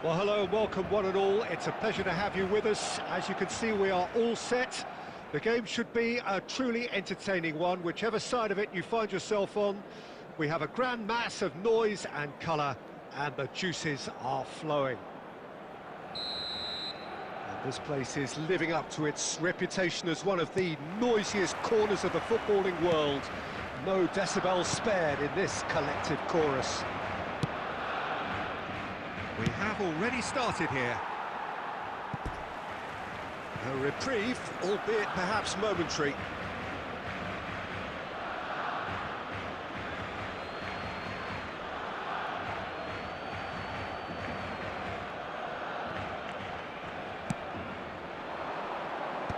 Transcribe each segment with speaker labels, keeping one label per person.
Speaker 1: Well, hello and welcome one and all. It's a pleasure to have you with us. As you can see, we are all set. The game should be a truly entertaining one, whichever side of it you find yourself on. We have a grand mass of noise and colour, and the juices are flowing. And this place is living up to its reputation as one of the noisiest corners of the footballing world. No decibels spared in this collective chorus. We have already started here. A reprieve, albeit perhaps momentary.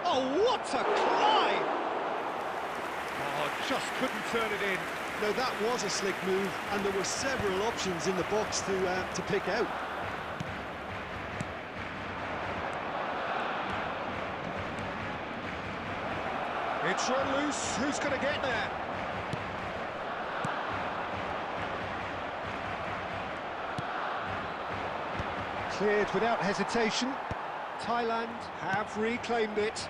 Speaker 1: Oh, what a climb! Oh, just couldn't turn it in.
Speaker 2: No, that was a slick move, and there were several options in the box to pick out.
Speaker 1: It's run loose. Who's going to get there? Cleared without hesitation. Thailand have reclaimed it.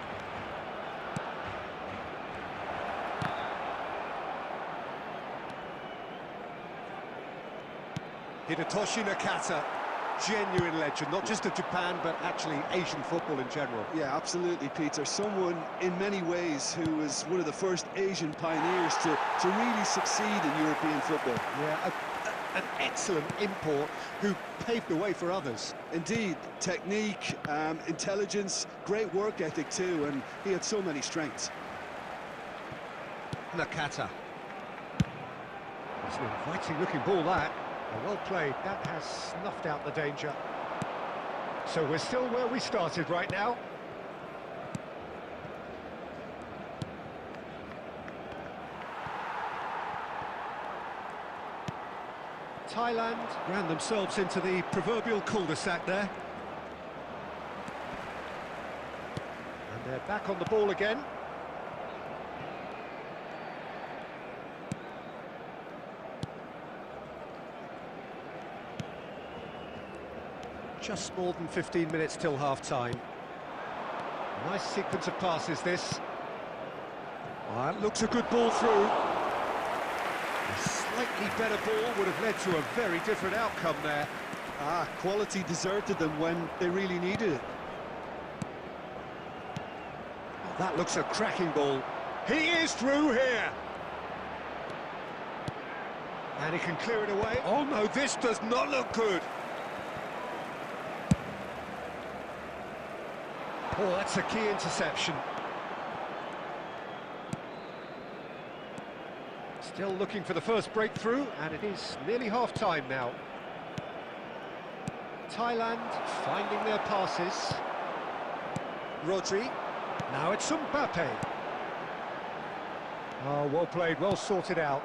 Speaker 1: Hidetoshi Nakata, genuine legend, not just of Japan, but actually Asian football in general.
Speaker 2: Yeah, absolutely, Peter. Someone, in many ways, who was one of the first Asian pioneers to really succeed in European football.
Speaker 1: Yeah, an excellent import who paved the way for others.
Speaker 2: Indeed, technique, intelligence, great work ethic too, and he had so many strengths.
Speaker 1: Nakata. It's an inviting-looking ball, that. Well played, that has snuffed out the danger. So we're still where we started right now. Thailand ran themselves into the proverbial cul-de-sac there. And they're back on the ball again. Just more than 15 minutes till half-time. Nice sequence of passes, this. Well, that looks a good ball through. A slightly better ball would have led to a very different outcome there.
Speaker 2: Quality deserted them when they really needed it.
Speaker 1: Oh, that looks a cracking ball. He is through here. And he can clear it away. Oh no, this does not look good. Oh, that's a key interception. Still looking for the first breakthrough, and it is nearly half-time now. Thailand finding their passes. Rodri. Now it's Mbappe. Oh, well played, well sorted out.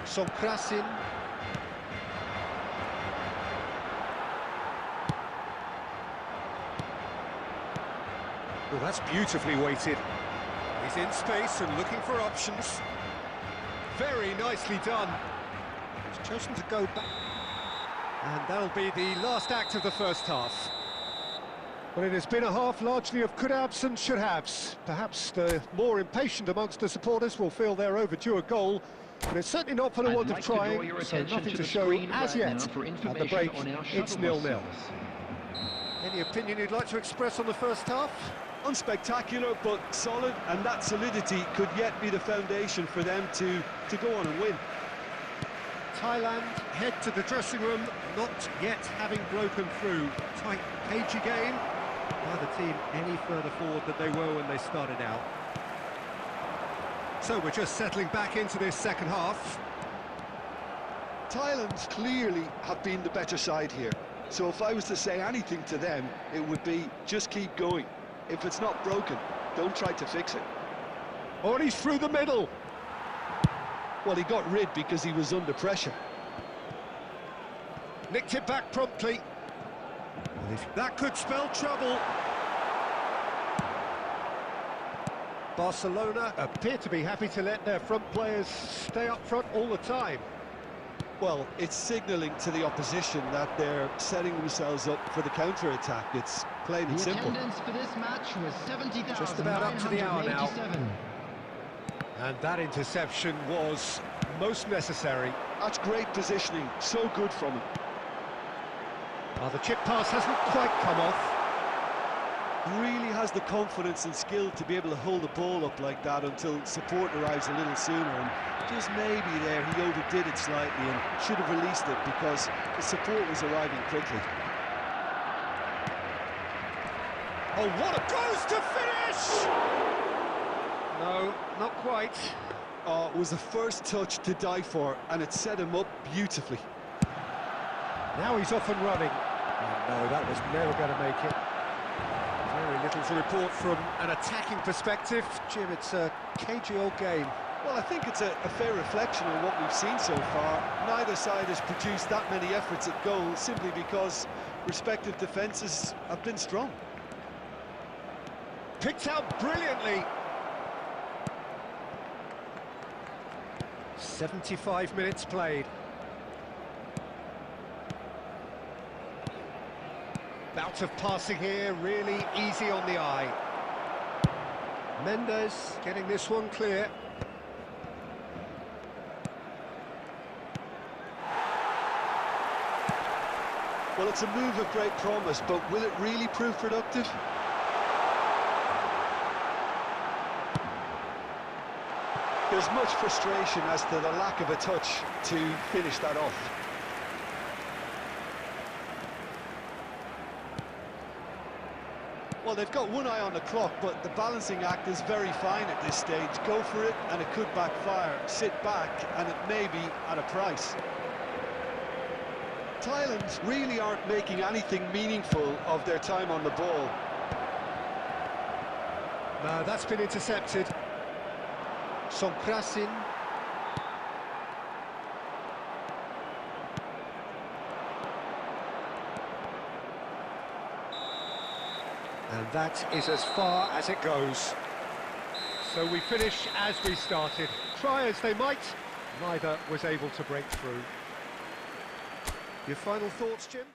Speaker 1: Sonkrasin. Well, that's beautifully weighted. He's in space and looking for options. Very nicely done. He's chosen to go back. And that'll be the last act of the first half. Well, it has been a half largely of could-haves and should-haves. Perhaps the more impatient amongst the supporters will feel they're overdue a goal, but it's certainly not for the want of trying, so nothing to show as yet. At the break, it's 0-0. Any opinion you'd like to express on the first half?
Speaker 2: Unspectacular, but solid, and that solidity could yet be the foundation for them to go on and win.
Speaker 1: Thailand head to the dressing room, not yet having broken through. Tight, cagey game. Neither team any further forward than they were when they started out. So we're just settling back into this second half.
Speaker 2: Thailand clearly have been the better side here. So if I was to say anything to them, it would be just keep going. If it's not broken, don't try to fix it.
Speaker 1: Oh, and he's through the middle.
Speaker 2: Well, he got rid because he was under pressure.
Speaker 1: Nicked it back promptly. That could spell trouble. Barcelona appear to be happy to let their front players stay up front all the time.
Speaker 2: Well, it's signalling to the opposition that they're setting themselves up for the counter-attack. It's plain and simple.
Speaker 3: The attendance for this match was 70,987.
Speaker 1: Just about up to the hour now. And that interception was most necessary.
Speaker 2: That's great positioning, so good from him.
Speaker 1: The chip pass hasn't quite come off.
Speaker 2: Really has the confidence and skill to be able to hold the ball up like that until support arrives a little sooner, and just maybe there he overdid it slightly and should have released it because the support was arriving quickly.
Speaker 1: Oh, what a goes to finish! No, not quite.
Speaker 2: Oh, it was the first touch to die for, and it set him up beautifully.
Speaker 1: Now he's off and running. Oh, no, that was never going to make it. Very little to report from an attacking perspective. Jim, it's a cagey old game.
Speaker 2: Well, I think it's a fair reflection on what we've seen so far. Neither side has produced that many efforts at goal simply because respective defences have been strong.
Speaker 1: Picked out brilliantly. 75 minutes played. Bout of passing here, really easy on the eye. Mendes getting this one clear.
Speaker 2: Well, it's a move of great promise, but will it really prove productive? There's much frustration as to the lack of a touch to finish that off. Well, they've got one eye on the clock, but the balancing act is very fine at this stage. Go for it, and it could backfire. Sit back, and it may be at a price. Thailand really aren't making anything meaningful of their time on the ball.
Speaker 1: No, that's been intercepted. Songkrasin. And that is as far as it goes. So we finish as we started. Try as they might, neither was able to break through. Your final thoughts, Jim?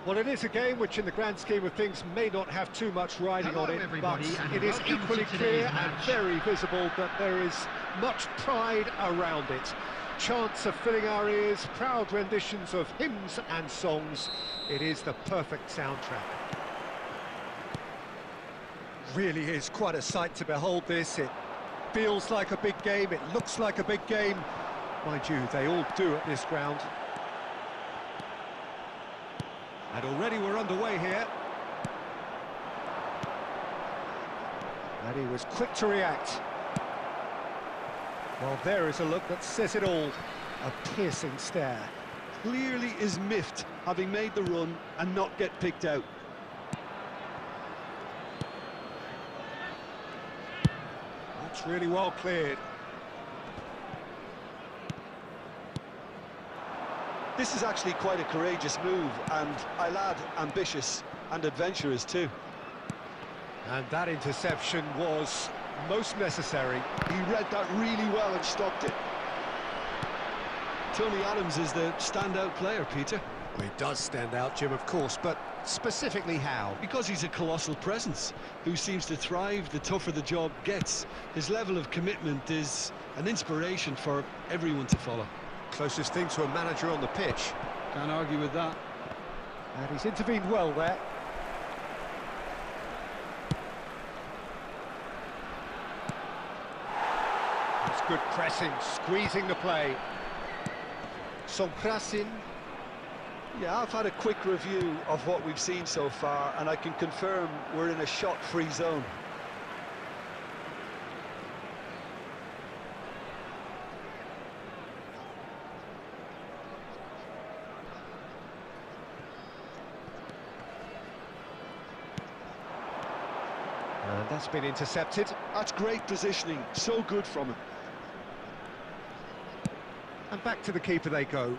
Speaker 1: Well, it is a game which, in the grand scheme of things, may not have too much riding
Speaker 3: Hello,
Speaker 1: on it,
Speaker 3: everybody,
Speaker 1: but
Speaker 3: and
Speaker 1: it is
Speaker 3: welcome
Speaker 1: equally
Speaker 3: to
Speaker 1: clear
Speaker 3: today's
Speaker 1: and
Speaker 3: match.
Speaker 1: very visible that there is much pride around it. Chants are filling our ears, proud renditions of hymns and songs. It is the perfect soundtrack. Really is quite a sight to behold this. It feels like a big game, it looks like a big game. Mind you, they all do at this ground. And already we're underway here. And he was quick to react. Well, there is a look that says it all. A piercing stare.
Speaker 2: Clearly is miffed, having made the run and not get picked out.
Speaker 1: That's really well cleared.
Speaker 2: This is actually quite a courageous move, and I'll add ambitious and adventurous too.
Speaker 1: And that interception was most necessary.
Speaker 2: He read that really well and stopped it. Tony Adams is the standout player, Peter.
Speaker 1: Well, he does stand out, Jim, of course, but specifically how?
Speaker 2: Because he's a colossal presence who seems to thrive the tougher the job gets. His level of commitment is an inspiration for everyone to follow.
Speaker 1: Closest thing to a manager on the pitch.
Speaker 2: Can't argue with that.
Speaker 1: And he's intervened well there. That's good pressing, squeezing the play. Somkrasin.
Speaker 2: Yeah, I've had a quick review of what we've seen so far, and I can confirm we're in a shot-free zone.
Speaker 1: And that's been intercepted.
Speaker 2: That's great positioning, so good from him.
Speaker 1: And back to the keeper they go.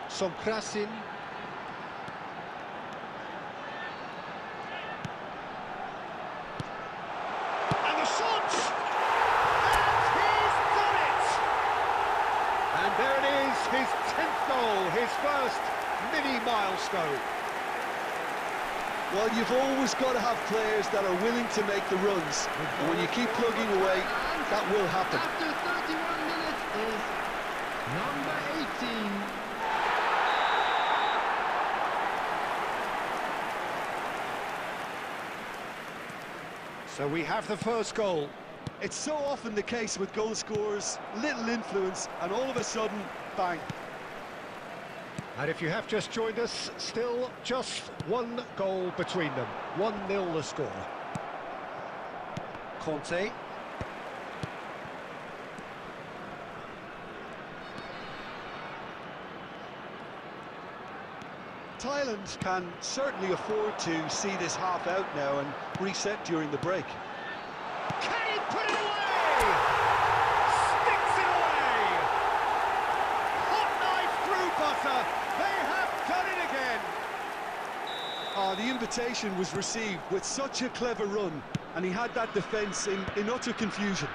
Speaker 1: Somkrasin. And the shot! And he's done it! And there it is, his 10th goal, his first mini milestone.
Speaker 2: Well, you've always got to have players that are willing to make the runs. And when you keep plugging away, that will happen.
Speaker 3: After 31 minutes is number 18.
Speaker 1: So we have the first goal.
Speaker 2: It's so often the case with goal scorers, little influence, and all of a sudden, bang.
Speaker 1: And if you have just joined us, still just one goal between them. 1-0 the score. Conte.
Speaker 2: Thailand can certainly afford to see this half out now and reset during the break.
Speaker 1: Can he put it away? Sticks it away! Hot knife through butter. They have done it again.
Speaker 2: Oh, the invitation was received with such a clever run, and he had that defence in utter confusion.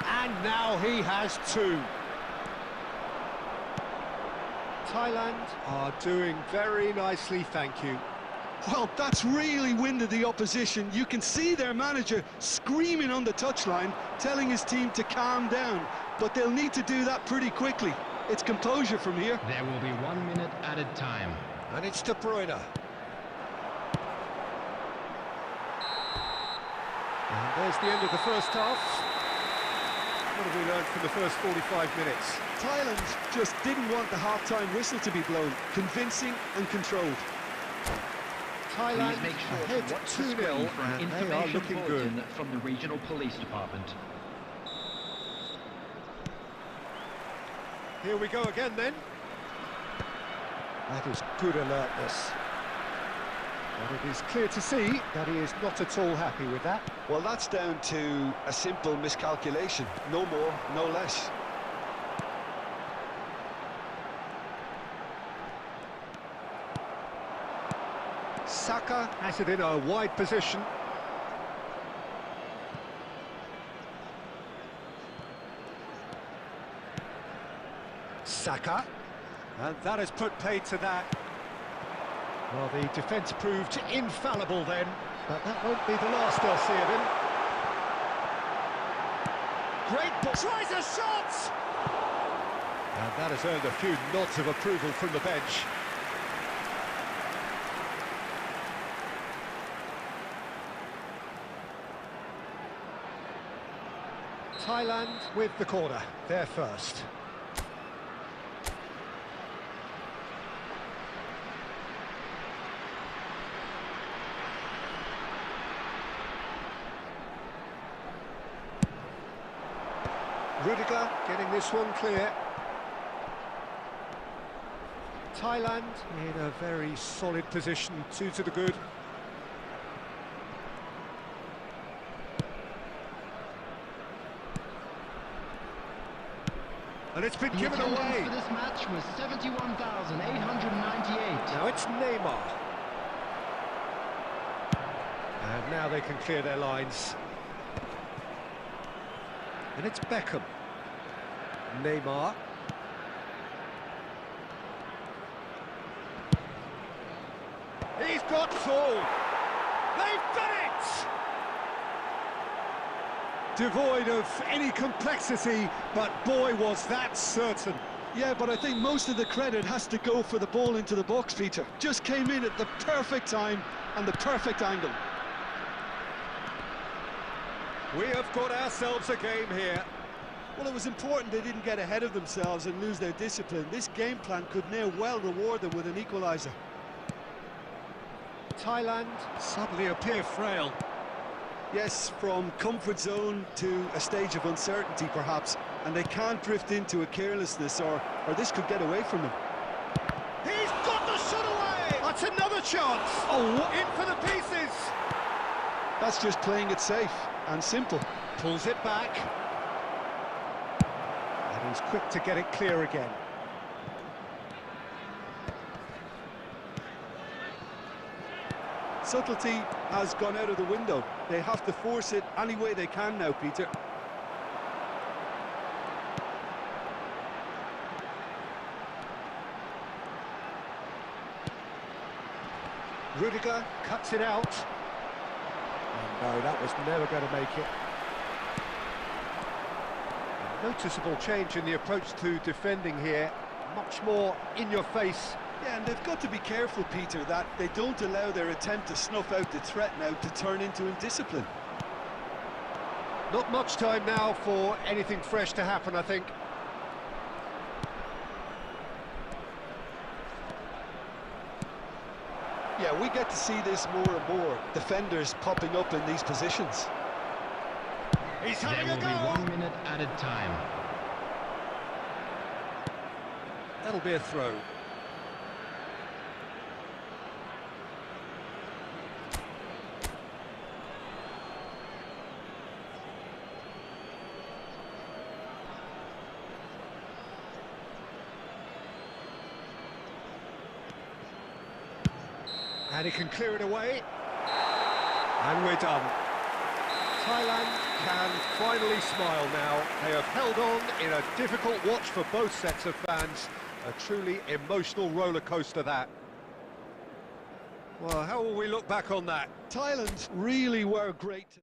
Speaker 1: And now he has two. Thailand are doing very nicely, thank you.
Speaker 2: Well, that's really winded the opposition. You can see their manager screaming on the touchline, telling his team to calm down. But they'll need to do that pretty quickly. It's composure from here.
Speaker 3: There will be 1 minute added time.
Speaker 1: And it's De Bruyne. And there's the end of the first half. What have we learned from the first 45 minutes?
Speaker 2: Thailand just didn't want the half-time whistle to be blown. Convincing and controlled.
Speaker 1: Thailand
Speaker 3: Please make sure
Speaker 1: ahead
Speaker 3: to watch the
Speaker 1: 2-0,
Speaker 3: screen for an
Speaker 1: and they are
Speaker 3: information
Speaker 1: looking
Speaker 3: bulletin
Speaker 1: good.
Speaker 3: from the regional police department.
Speaker 1: Here we go again then. That is good alertness. But it is clear to see that he is not at all happy with that.
Speaker 2: Well, that's down to a simple miscalculation. No more, no less.
Speaker 1: Saka has it in a wide position. Saka. And that has put paid to that. Well, the defence proved infallible then, but that won't be the last they'll see of him. Great ball. Tries a shot! And that has earned a few nods of approval from the bench. Thailand with the corner, they're first. Rudiger getting this one clear. Thailand in a very solid position, 2 to the good. And it's been given away.
Speaker 3: For this match was 71,898.
Speaker 1: Now it's Neymar. And now they can clear their lines. And it's Beckham. Neymar. He's got full. They've done it! Devoid of any complexity, but boy was that certain.
Speaker 2: Yeah, but I think most of the credit has to go for the ball into the box, Peter. Just came in at the perfect time and the perfect angle.
Speaker 1: We have got ourselves a game here.
Speaker 2: Well, it was important they didn't get ahead of themselves and lose their discipline. This game plan could now well reward them with an equaliser.
Speaker 1: Thailand suddenly appear frail.
Speaker 2: Yes, from comfort zone to a stage of uncertainty, perhaps. And they can't drift into a carelessness or this could get away from them.
Speaker 1: He's got the shot away! That's another chance! Oh, in for the pieces!
Speaker 2: That's just playing it safe and simple.
Speaker 1: Pulls it back. And he's quick to get it clear again.
Speaker 2: Subtlety has gone out of the window. They have to force it any way they can now, Peter.
Speaker 1: Rudiger cuts it out. Oh, no, that was never going to make it. A noticeable change in the approach to defending here. Much more in your face.
Speaker 2: Yeah, and they've got to be careful, Peter, that they don't allow their attempt to snuff out the threat now to turn into indiscipline.
Speaker 1: Not much time now for anything fresh to happen, I think.
Speaker 2: Yeah, we get to see this more and more. Defenders popping up in these positions.
Speaker 1: He's
Speaker 3: There
Speaker 1: having
Speaker 3: will
Speaker 1: a
Speaker 3: be
Speaker 1: go!
Speaker 3: 1 minute added time.
Speaker 1: That'll be a throw. And he can clear it away. And we're done. Thailand can finally smile now. They have held on in a difficult watch for both sets of fans. A truly emotional roller coaster, that. Well, how will we look back on that?
Speaker 2: Thailand really were great.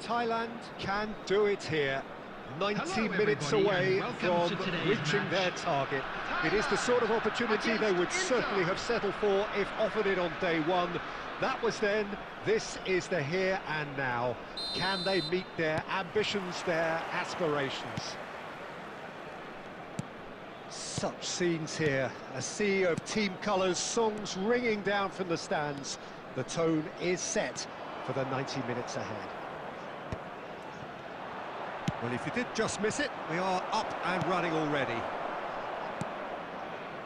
Speaker 1: Thailand can do it here. 90
Speaker 3: Hello,
Speaker 1: minutes
Speaker 3: everybody,
Speaker 1: away
Speaker 3: and
Speaker 1: from
Speaker 3: welcome to today's
Speaker 1: reaching
Speaker 3: match.
Speaker 1: their target. It is the sort of opportunity they would certainly have settled for if offered it on day one. That was then, this is the here and now. Can they meet their ambitions, their aspirations? Such scenes here, a sea of team colours, songs ringing down from the stands. The tone is set for the 90 minutes ahead. Well, if you did just miss it, we are up and running already.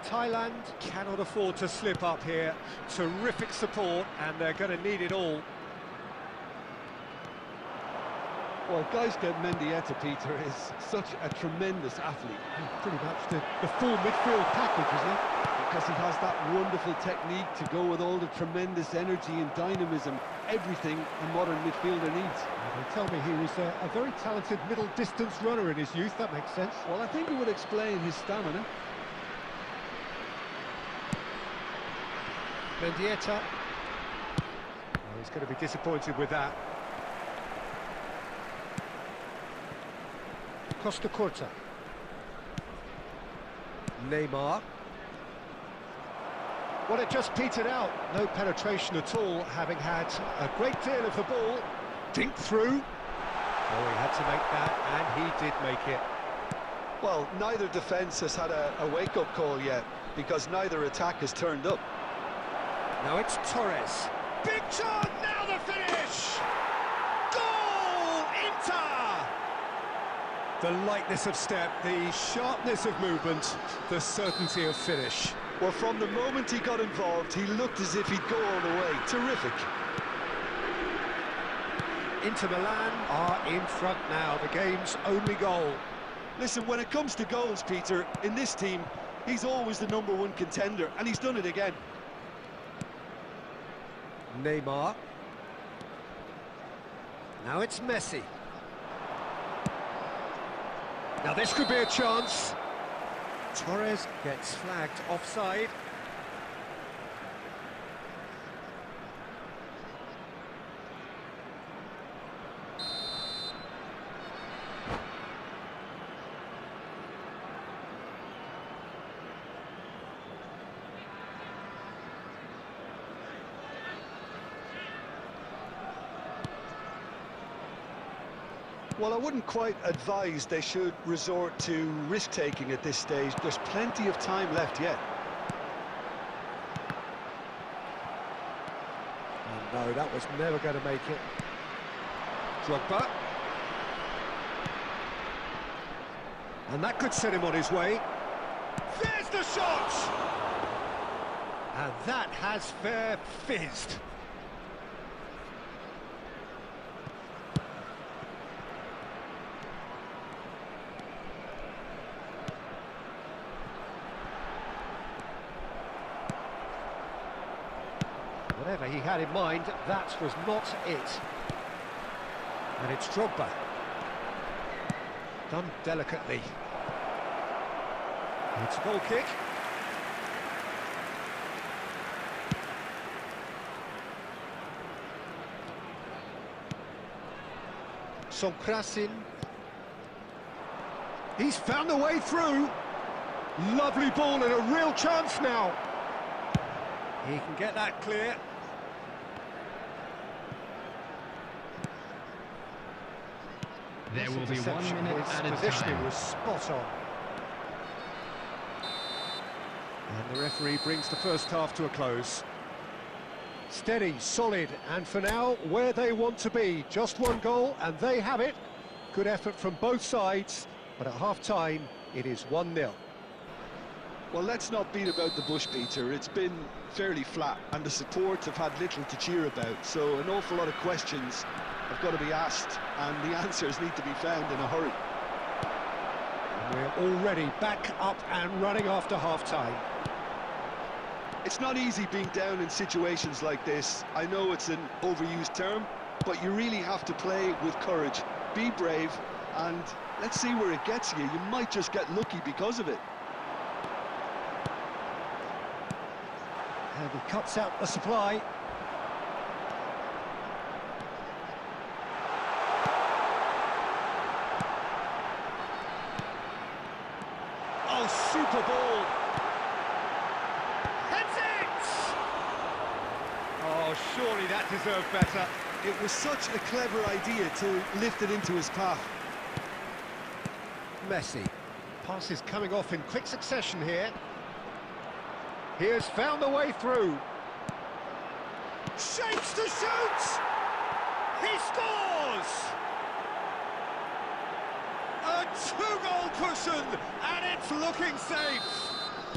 Speaker 1: Thailand cannot afford to slip up here. Terrific support, and they're going to need it all.
Speaker 2: Well, guys get Mendieta, Peter, is such a tremendous athlete.
Speaker 1: Pretty much the full midfield package, isn't it?
Speaker 2: Because he has that wonderful technique to go with all the tremendous energy and dynamism, everything a modern midfielder needs.
Speaker 1: They tell me he was a very talented middle-distance runner in his youth. That makes sense.
Speaker 2: Well, I think it would explain his stamina.
Speaker 1: Mendieta. Oh, he's going to be disappointed with that. Costa Curta. Neymar. Well, it just petered out. No penetration at all, having had a great deal of the ball. Dinked through. Oh, he had to make that, and he did make it.
Speaker 2: Well, neither defence has had a wake-up call yet, because neither attack has turned up.
Speaker 1: Now it's Torres. Big shot, now the finish! Goal! Inter! The lightness of step, the sharpness of movement, the certainty of finish.
Speaker 2: Well, from the moment he got involved, he looked as if he'd go all the way. Terrific.
Speaker 1: Inter Milan are in front now, the game's only goal.
Speaker 2: Listen, when it comes to goals, Peter, in this team, he's always the #1 contender, and he's done it again.
Speaker 1: Neymar. Now it's Messi. Now this could be a chance. Torres gets flagged offside.
Speaker 2: Well, I wouldn't quite advise they should resort to risk-taking at this stage. There's plenty of time left yet.
Speaker 1: Oh, no, that was never going to make it. Drogba. And that could set him on his way. There's the shot! And that has fair fizzed. Whatever he had in mind, that was not it. And it's Drogba. Done delicately. It's a goal kick. Sonkrasin. He's found a way through. Lovely ball and a real chance now. He can get that clear.
Speaker 3: There will be 1 minute
Speaker 1: His
Speaker 3: at a
Speaker 1: positioning
Speaker 3: time.
Speaker 1: was spot on. And the referee brings the first half to a close. Steady, solid, and for now, where they want to be. Just one goal, and they have it. Good effort from both sides, but at half-time, it is 1-0.
Speaker 2: Well, let's not beat about the bush, Peter. It's been fairly flat, and the supports have had little to cheer about, so an awful lot of questions have got to be asked, and the answers need to be found in a hurry.
Speaker 1: And we're already back up and running after half-time.
Speaker 2: It's not easy being down in situations like this. I know it's an overused term, but you really have to play with courage. Be brave, and let's see where it gets you. You might just get lucky because of it.
Speaker 1: And he cuts out the supply. Oh, super ball. Heads it! Oh, surely that deserved better.
Speaker 2: It was such a clever idea to lift it into his path.
Speaker 1: Messi. Passes coming off in quick succession here. He has found the way through. Shapes to shoot! He scores! A two-goal cushion, and it's looking safe.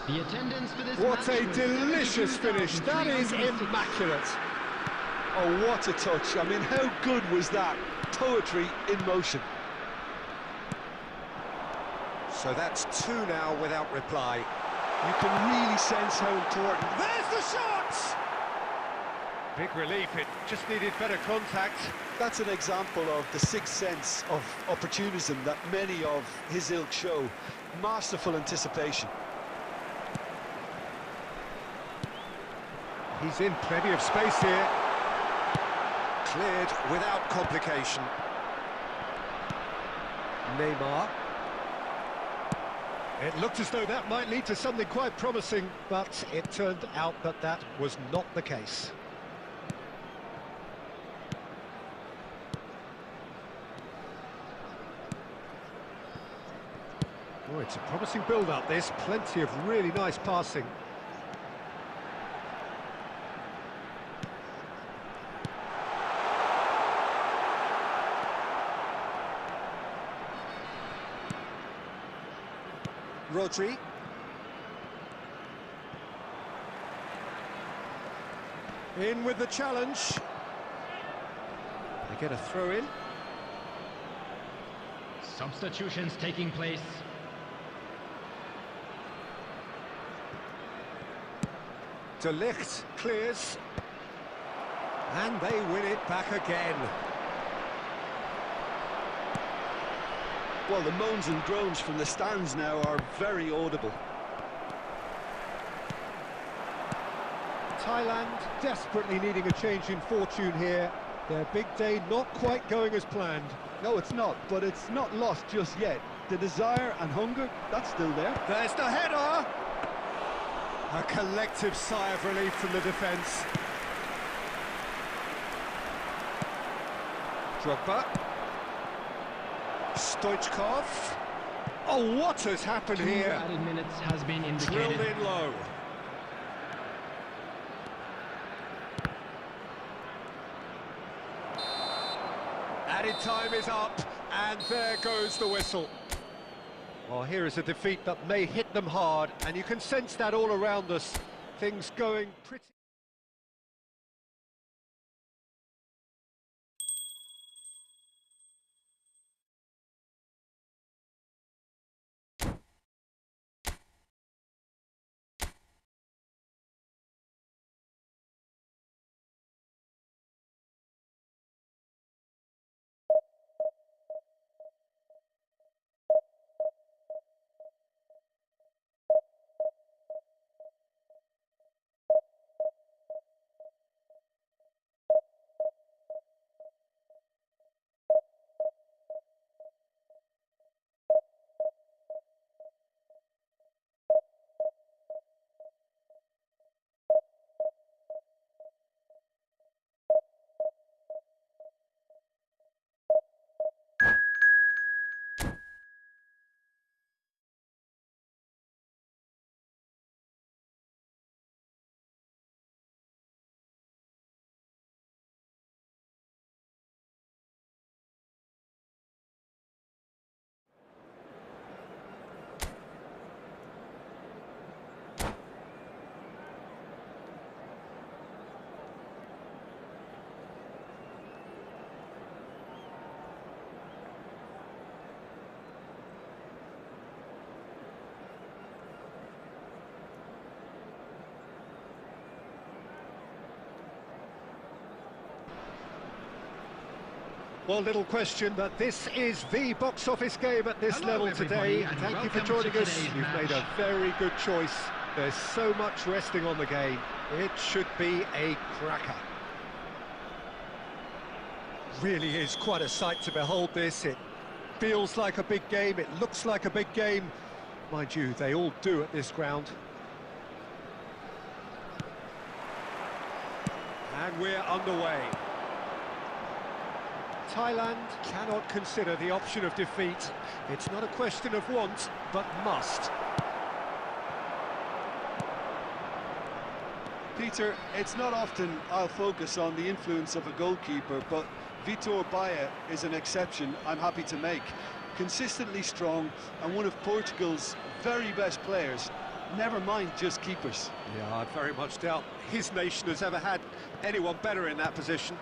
Speaker 3: The attendance for this
Speaker 1: What
Speaker 3: match
Speaker 1: a
Speaker 3: was
Speaker 1: delicious finish. That is
Speaker 3: 32,360.
Speaker 1: immaculate.
Speaker 2: Oh, what a touch. I mean, how good was that? Poetry in motion.
Speaker 1: So that's two now without reply.
Speaker 2: You can really sense how important.
Speaker 1: There's the shot! Big relief, it just needed better contact.
Speaker 2: That's an example of the sixth sense of opportunism that many of his ilk show. Masterful anticipation.
Speaker 1: He's in plenty of space here. Cleared without complication. Neymar. It looked as though that might lead to something quite promising, but it turned out that that was not the case. Oh, it's a promising build-up, this. Plenty of really nice passing. Rodri. In with the challenge. They get a throw in.
Speaker 3: Substitutions taking place.
Speaker 1: De Ligt clears. And they win it back again.
Speaker 2: Well, the moans and groans from the stands now are very audible.
Speaker 1: Thailand desperately needing a change in fortune here. Their big day not quite going as planned.
Speaker 2: No, it's not, but it's not lost just yet. The desire and hunger, that's still there.
Speaker 1: There's the header! A collective sigh of relief from the defence. Drogba. Stoichkov. Oh, what has happened
Speaker 3: 2
Speaker 1: here?
Speaker 3: added minutes has been
Speaker 1: Drilled
Speaker 3: indicated.
Speaker 1: in low. Added time is up, and there goes the whistle. Well, here is a defeat that may hit them hard, and you can sense that all around us. Things going pretty... Well, little question, but this is the box office game at this
Speaker 3: Hello,
Speaker 1: level
Speaker 3: everybody,
Speaker 1: today.
Speaker 3: and
Speaker 1: Thank you for
Speaker 3: welcome to
Speaker 1: joining us.
Speaker 3: today's
Speaker 1: You've made a
Speaker 3: match.
Speaker 1: very good choice. There's so much resting on the game. It should be a cracker. Really is quite a sight to behold this. It feels like a big game. It looks like a big game. Mind you, they all do at this ground. And we're underway. Thailand cannot consider the option of defeat. It's not a question of want, but must.
Speaker 2: Peter, it's not often I'll focus on the influence of a goalkeeper, but Vitor Baia is an exception I'm happy to make. Consistently strong and one of Portugal's very best players, never mind just keepers.
Speaker 1: Yeah, I very much doubt his nation has ever had anyone better in that position.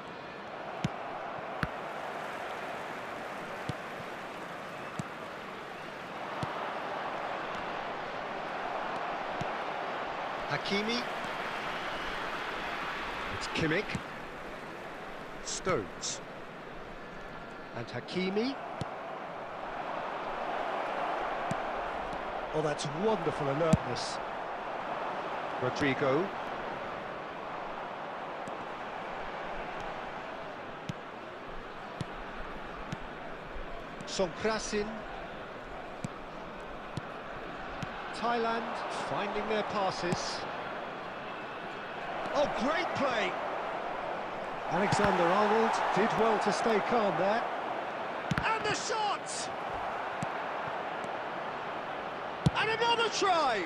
Speaker 1: Hakimi. It's Kimmich. Stones. And Hakimi. Oh, that's wonderful alertness. Rodrigo. Songkrasin. Thailand finding their passes. Oh, great play! Alexander-Arnold did well to stay calm there. And the shot! And another try!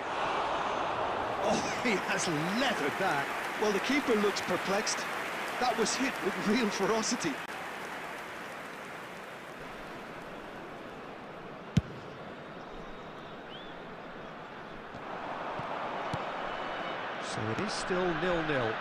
Speaker 1: Oh, he has leathered that.
Speaker 2: Well, the keeper looks perplexed. That was hit with real ferocity.
Speaker 1: So it is still 0-0.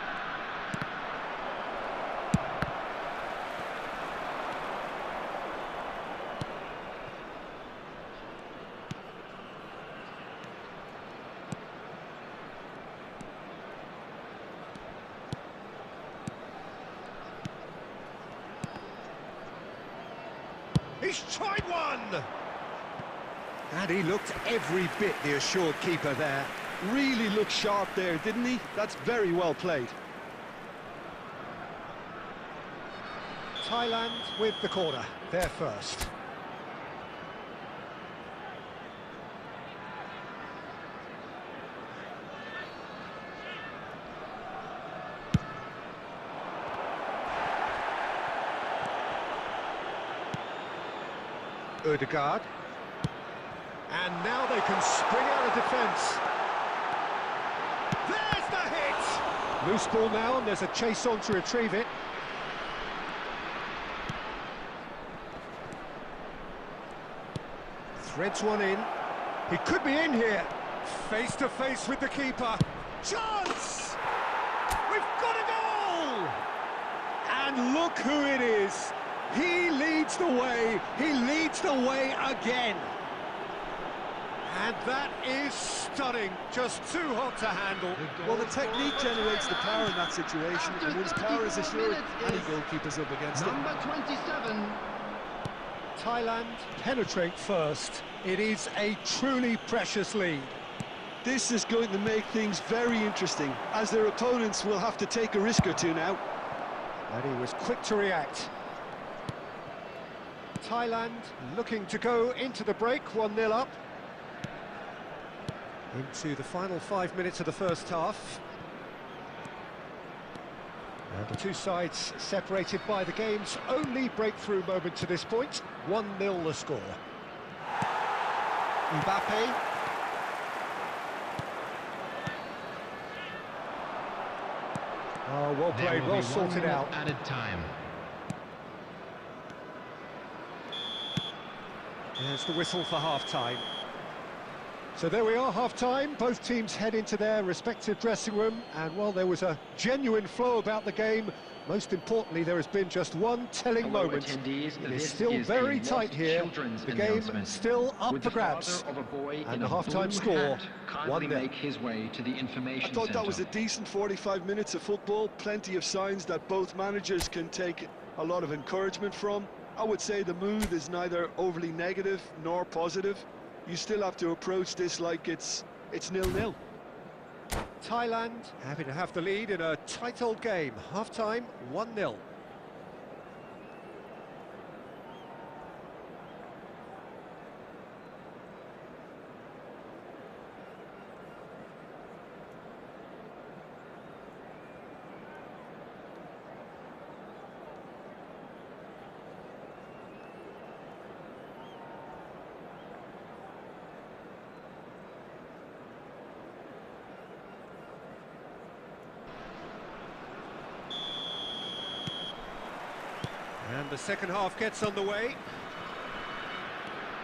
Speaker 1: He's tried one! And he looked every bit the assured keeper there.
Speaker 2: Really looked sharp there, didn't he? That's very well played.
Speaker 1: Thailand with the corner, they're first. Ødegaard. And now they can spring out of defence. There's the hit! Loose ball now, and there's a chase on to retrieve it. Threads one in. He could be in here. Face to face with the keeper. Chance! We've got a goal! And look who it is. He leads the way. He leads the way again. And that is stunning. Just too hot to handle.
Speaker 2: Well, the technique generates the power in that situation, and once power is assured, any goalkeeper's up against it.
Speaker 3: Number 27.
Speaker 1: Thailand penetrate first. It is a truly precious lead.
Speaker 2: This is going to make things very interesting, as their opponents will have to take a risk or two now.
Speaker 1: And he was quick to react. Thailand looking to go into the break, 1-0 up. Into the final 5 minutes of the first half. And the two sides separated by the game's only breakthrough moment to this point. 1-0 the score. Mbappe. Oh, well played, well sorted out.
Speaker 3: Added time.
Speaker 1: There's the whistle for half-time. So there we are, half-time. Both teams head into their respective dressing room, and while there was a genuine flow about the game, most importantly, there has been just one telling moment. It is still very tight here. The game still up for grabs. And the half-time score, 1-0.
Speaker 2: I thought that was a decent 45 minutes of football. Plenty of signs that both managers can take a lot of encouragement from. I would say the mood is neither overly negative nor positive. You still have to approach this like it's 0-0.
Speaker 1: Thailand happy to have the lead in a tight old game. Half-time, 1-0. And the second half gets underway.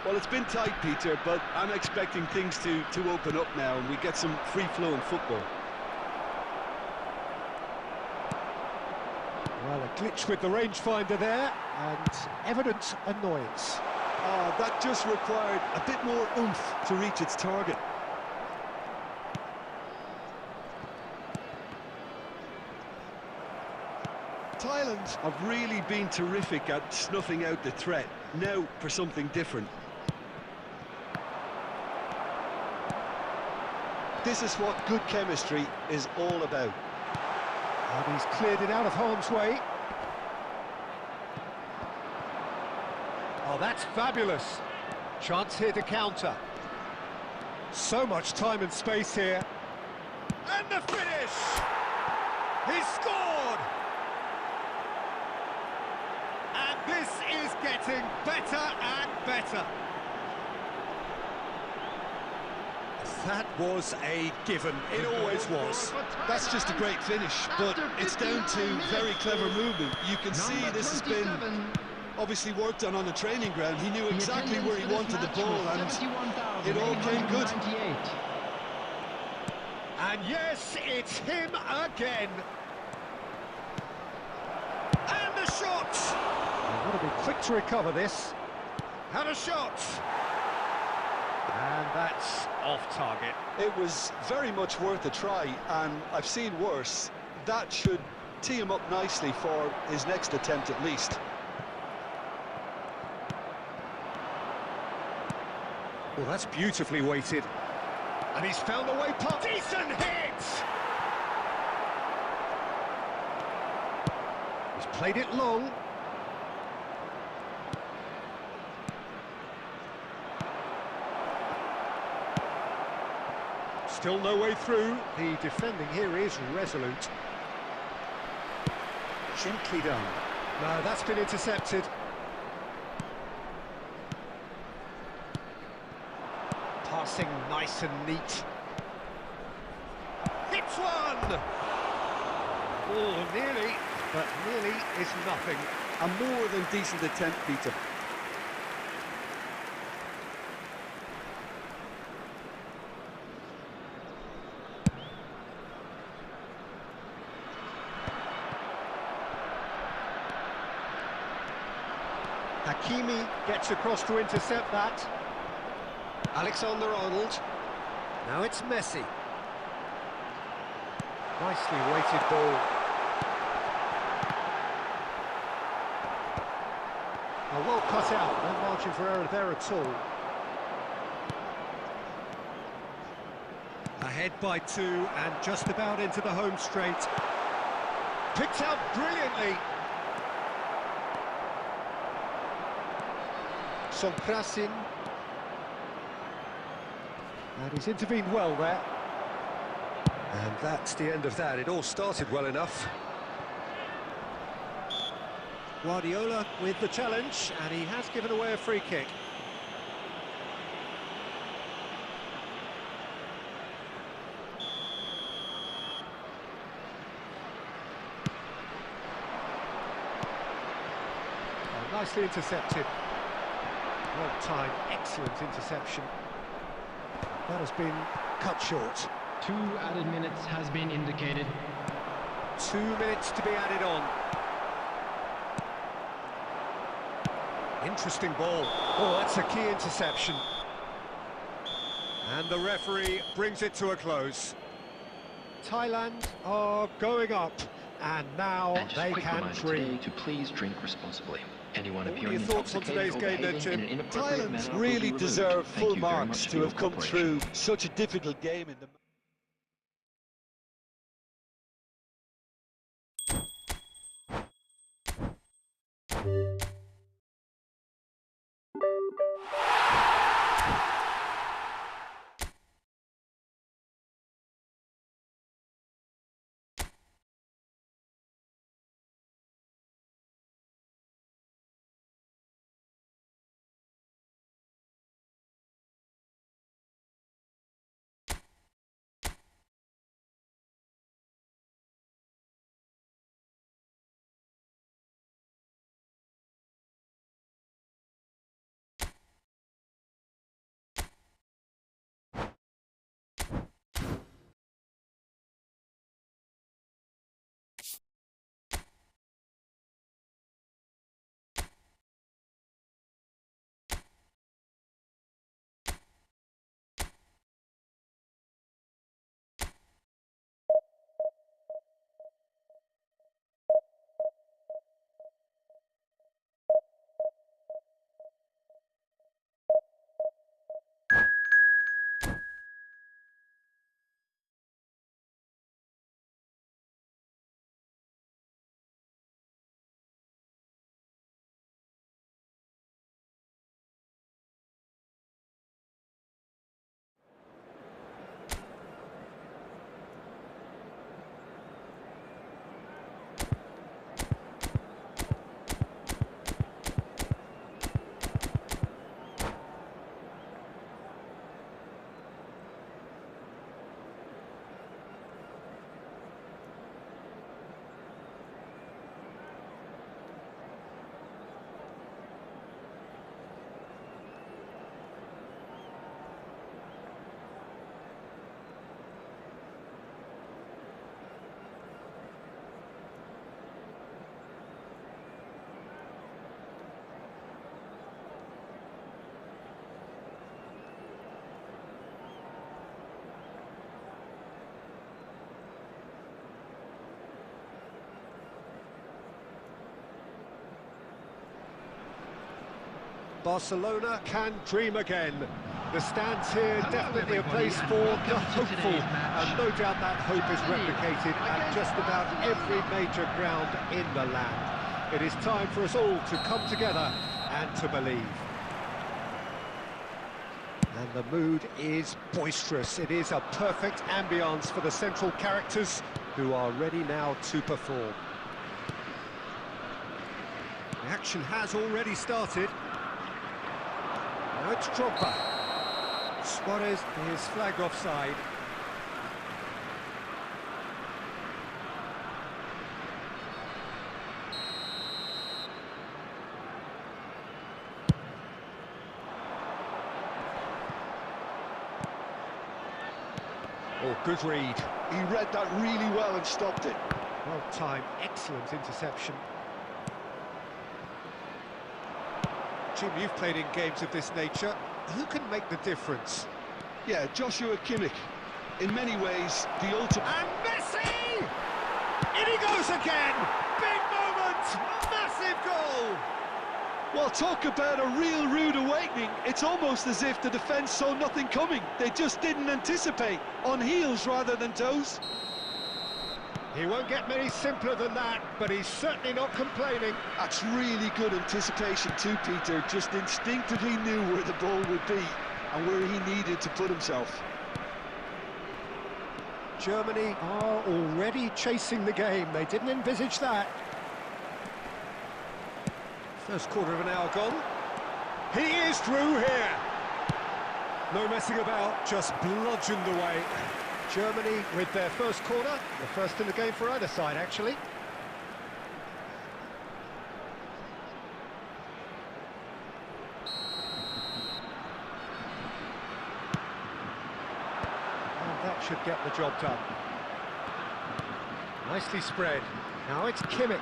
Speaker 2: Well, it's been tight, Peter, but I'm expecting things to open up now and we get some free-flowing football.
Speaker 1: Well, a glitch with the rangefinder there, and evident annoyance.
Speaker 2: Oh, that just required a bit more oomph to reach its target. Thailand have really been terrific at snuffing out the threat. Now for something different. This is what good chemistry is all about.
Speaker 1: And he's cleared it out of harm's way. Oh, that's fabulous. Chance here to counter. So much time and space here. And the finish! He's scored! And this is getting better and better. That was a given. It always was.
Speaker 2: That's just a great finish, but it's down to very clever movement. You can see this has been obviously worked on the training ground. He knew exactly where he wanted the ball, and it all came good.
Speaker 1: And yes, it's him again. And the shot! They've got to be quick to recover this. And a shot! And that's off target.
Speaker 2: It was very much worth a try, and I've seen worse. That should tee him up nicely for his next attempt at least.
Speaker 1: Well, that's beautifully weighted. And he's found the way past. Decent hit! He's played it long. Still no way through. The defending here is resolute. Gently done. No, that's been intercepted. Passing nice and neat. Hits one! Oh, nearly, but nearly is nothing.
Speaker 2: A more than decent attempt, Peter.
Speaker 1: Hakimi gets across to intercept that. Alexander-Arnold. Now it's Messi. Nicely weighted ball. Oh, well cut out. No margin for error there at all. Ahead by 2 and just about into the home straight. Picked out brilliantly. Sonkrasin. And he's intervened well there. And that's the end of that. It all started well enough. Guardiola with the challenge, and he has given away a free kick. Oh, nicely intercepted. Well timed, excellent interception. That has been cut short.
Speaker 3: 2 added minutes has been indicated.
Speaker 1: 2 minutes to be added on. Interesting ball. Oh, that's a key interception. And the referee brings it to a close. Thailand are going up, and now
Speaker 4: And just a
Speaker 1: they
Speaker 4: quick
Speaker 1: can
Speaker 4: reminder
Speaker 1: dream.
Speaker 4: today to please drink responsibly. Anyone
Speaker 1: What are
Speaker 4: appearing
Speaker 1: your thoughts on
Speaker 4: intoxicated
Speaker 1: today's
Speaker 4: or
Speaker 1: game then,
Speaker 4: behaving in
Speaker 1: Jim?
Speaker 4: an inappropriate
Speaker 2: Thailand
Speaker 4: manner will be
Speaker 2: really
Speaker 4: removed.
Speaker 2: deserve
Speaker 4: Thank
Speaker 2: full
Speaker 4: you very
Speaker 2: marks
Speaker 4: much for
Speaker 2: to
Speaker 4: your
Speaker 2: have come
Speaker 4: cooperation.
Speaker 2: through such a difficult game in the
Speaker 1: Barcelona can dream again. The stands here definitely a place for the hopeful, and no doubt that hope is replicated at just about every major ground in the land. It is time for us all to come together and to believe. And the mood is boisterous. It is a perfect ambience for the central characters who are ready now to perform. The action has already started. Now it's Drogba. Suarez is flagged offside. Oh, good read.
Speaker 2: He read that really well and stopped it.
Speaker 1: Well timed, excellent interception. Jim, you've played in games of this nature. Who can make the difference?
Speaker 2: Yeah, Joshua Kimmich. In many ways, the ultimate...
Speaker 1: And Messi! In he goes again! Big moment! Massive goal!
Speaker 2: Well, talk about a real rude awakening. It's almost as if the defence saw nothing coming. They just didn't anticipate. On heels rather than toes.
Speaker 1: He won't get many simpler than that, but he's certainly not complaining.
Speaker 2: That's really good anticipation too, Peter. Just instinctively knew where the ball would be and where he needed to put himself.
Speaker 1: Germany are already chasing the game. They didn't envisage that. First quarter of an hour gone. He is through here. No messing about, just bludgeoned away. Germany with their first corner, the first in the game for either side, actually. And that should get the job done. Nicely spread. Now it's Kimmich.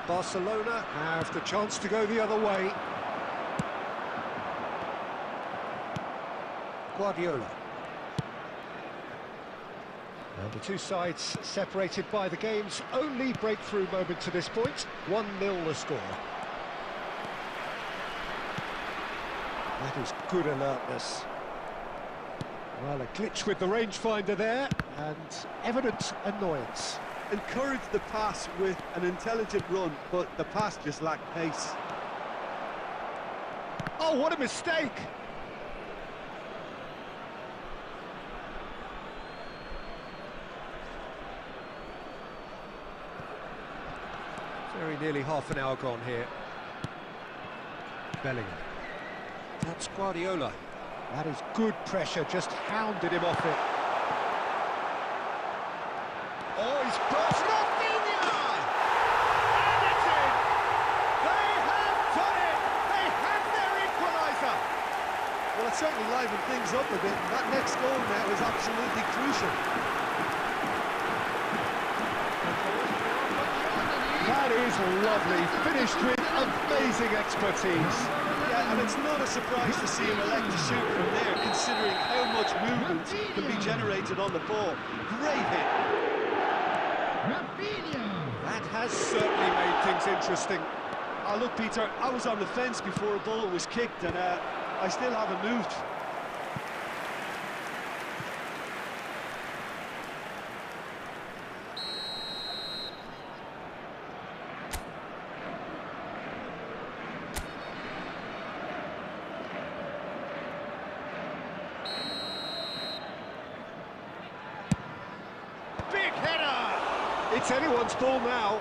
Speaker 1: Barcelona have the chance to go the other way. Guardiola. And the two sides separated by the game's only breakthrough moment to this point. 1-0 the score. That is good alertness. Well, a glitch with the rangefinder there, and evident annoyance.
Speaker 2: Encouraged the pass with an intelligent run, but the pass just lacked pace.
Speaker 1: Oh, what a mistake! Very nearly half an hour gone here. Bellingham. That's Guardiola. That is good pressure, just hounded him off it. Oh, he's burst Rafinha! And it's in! They have done it! They have their equaliser!
Speaker 2: Well, it certainly livened things up a bit. That next goal now is absolutely crucial.
Speaker 1: That is lovely, finished with amazing expertise.
Speaker 2: Yeah, and it's not a surprise to see him elect to shoot from there, considering how much movement can be generated on the ball. Great hit.
Speaker 1: That has certainly made things interesting.
Speaker 2: Oh, look, Peter, I was on the fence before a ball was kicked, and I still haven't moved.
Speaker 1: Big header! It's anyone's ball now.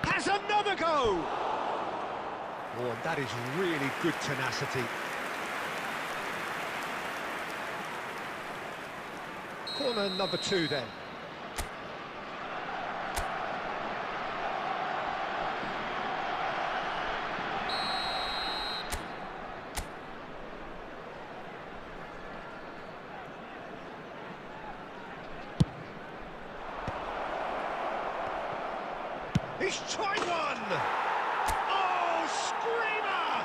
Speaker 1: Has another go! Oh, and that is really good tenacity. Corner number 2 then. He's tried one! Oh, screamer!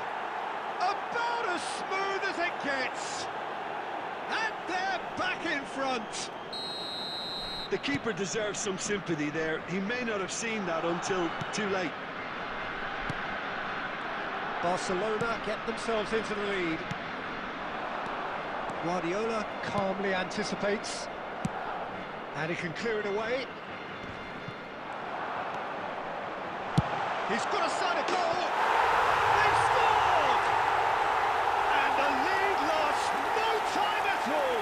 Speaker 1: About as smooth as it gets! And they're back in front!
Speaker 2: The keeper deserves some sympathy there. He may not have seen that until too late.
Speaker 1: Barcelona get themselves into the lead. Guardiola calmly anticipates. And he can clear it away. He's got a side of goal. They've scored! And the lead lasts no time at all.